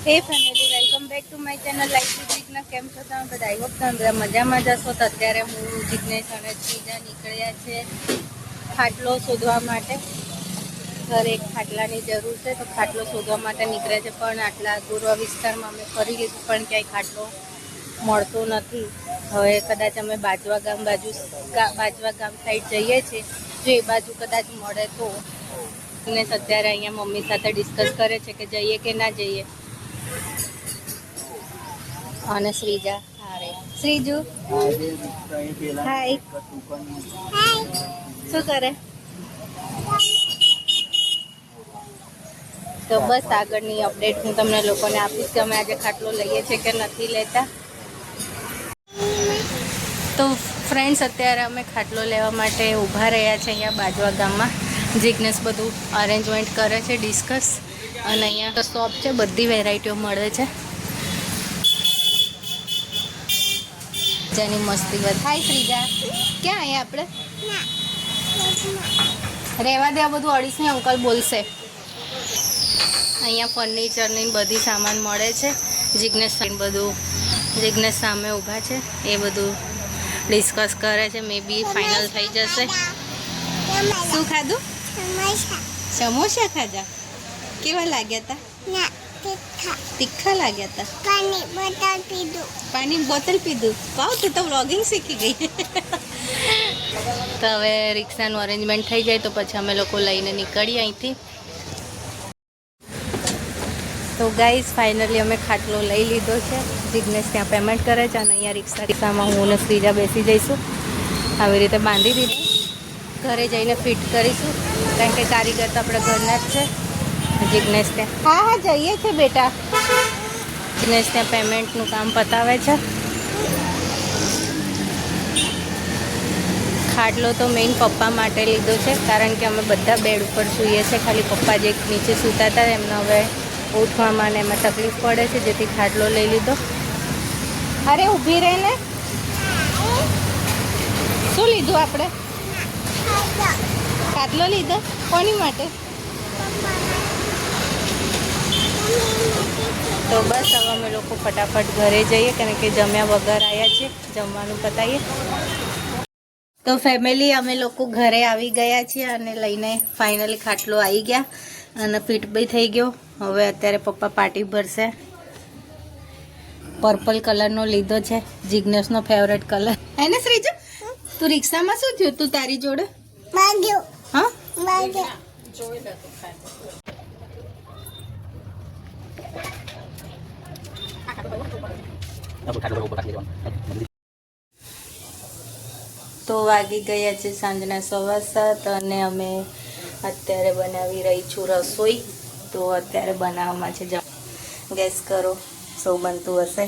Hey family welcome back to my channel life Jigna केम छो તમે બધા आई होप તમે બધા મજામાં જ હશો. તો અત્યારે હું જિગ્નેશ અને ત્રીજા નીકળ્યા છે ખાટલો શોધવા માટે. ઘરે એક ખાટલાની જરૂર છે તો ખાટલો શોધવા માટે નીકળ્યા છે, પણ આટલા દૂર વિસ્તારમાં અમે ફરી લીધું પણ ક્યાંય ખાટલો મળતો નથી. હવે કદાચ અમે બાજવા ગામ સાઈડ જઈએ છીએ, જો એ બાજુ કદાચ મળે તો. જિગ્નેશ અત્યારે અહીંયા મમ્મી સાથે ડિસ્કસ કરે છે કે જઈએ કે ના જઈએ. અને શ્રીજા હારે શ્રીજુ હાય શું કરે? તો બસ આગળની અપડેટ હું તમને લોકોને આપીશ કે અમે આજે ખાટલો લઈએ છીએ કે નથી લેતા. તો ફ્રેન્ડ્સ અત્યારે અમે ખાટલો લેવા માટે ઊભા રહ્યા છે અહીંયા બાજવા ગામમાં. જિગ્નેશ બધું અરેન્જમેન્ટ કરે છે, ડિસ્કસ. અને અહીંયા શોપ છે, બધી વેરાયટીઓ મળે છે. જેની મસ્તી વાત. હાય શ્રીજા, ક્યાં અહીંયા આપણે રહેવા દે, આ બધું 250 અંકલ બોલશે. અહીંયા ફર્નિચરની બધી સામાન મળે છે. જિગ્નેશ સામે ઊભા છે, એ બધું ડિસ્કસ કરે છે. મે બી ફાઇનલ થઈ જશે. શું ખાધું? સમોસા ખાધા? કેવા લાગ્યા હતા? તીખા લાગ્યા હતા. પાણી બોટલ પીધું. વાવ, તું તો વ્લોગિંગ શીખી ગઈ. તો હવે રિક્ષાનું અરેન્જમેન્ટ થઈ જાય તો પછી અમે લોકો લઈને નીકળીએ અહીંથી. તો ગાઈઝ ફાઇનલી અમે ખાટલો લઈ લીધો છે. જિગ્નેશ ત્યાં પેમેન્ટ કરે છે અને અહીંયા રિક્ષામાં હું અને શ્રીજા બેસી જઈશું. આવી રીતે બાંધી દીધું. ઘરે જઈને ફિટ કરીશું, કારણ કે કારીગર તો આપણે ઘરના જ છે. જિગ્નેશ ત્યાં હા જઈએ છે બેટા. જિગ્નેશ ત્યાં પેમેન્ટનું કામ પતાવે છે. ખાટલો તો મેઇન પપ્પા માટે લીધો છે, કારણ કે અમે બધા બેડ ઉપર સૂઈએ છીએ. ખાલી પપ્પા જે નીચે સૂતા હતા એમને હવે ઉઠવામાં ને એમાં તકલીફ પડે છે, જેથી ખાટલો લઈ લીધો. અરે ઊભી રહે ને. શું લીધું આપણે? ખાટલો લીધો. કોની માટે? તો બસ હવે અમે લોકો ફટાફટ ઘરે જઈએ, કારણ કે જમ્યા વગર આવ્યા છીએ. જમવાનું પતાવીએ. તો ફેમિલી અમે લોકો ઘરે આવી ગયા છીએ અને લઈને ફાઇનલી ખાટલો આવી ગયા અને ફિટ બી થઈ ગયો. હવે અત્યારે પપ્પા પાર્ટી ભરશે. પર્પલ કલરનો લીધો છે, જિગ્નેશનો ફેવરેટ કલર. હે ને શ્રીજુ? તું રિક્ષામાં શું થયું તું તારી જોડે? હા તો વાગી ગયા છે સાંજના 7:15 અને અમે અત્યારે બનાવી રહી છું રસોઈ. તો અત્યારે બનાવવામાં છે, ગેસ કરો શું બનતું હશે.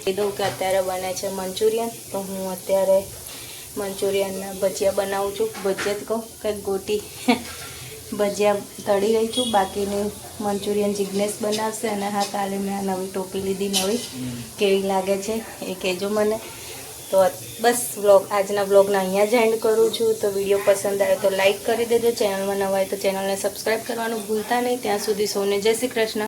કીધું કે અત્યારે બને છે મંચુરિયન, તો હું અત્યારે મંચુરિયનના ભજીયા બનાવું છું. ભજીયા જ કહું કે ગોટી. ભજીયા તળી રહી છું. બાકીની મંચુરિયન જિગ્નેશ બનાવશે. અને હા, કાલે મેં આ નવી ટોપી લીધી, નવી કેવી લાગે છે એ કહેજો મને. તો બસ આજના વ્લોગના અહીંયા જ એન્ડ કરું છું. તો વિડીયો પસંદ આવે તો લાઈક કરી દેજો. ચેનલમાં નવા હોય તો ચેનલને સબસ્ક્રાઈબ કરવાનું ભૂલતા નહીં. ત્યાં સુધી સૌને જય શ્રી કૃષ્ણ.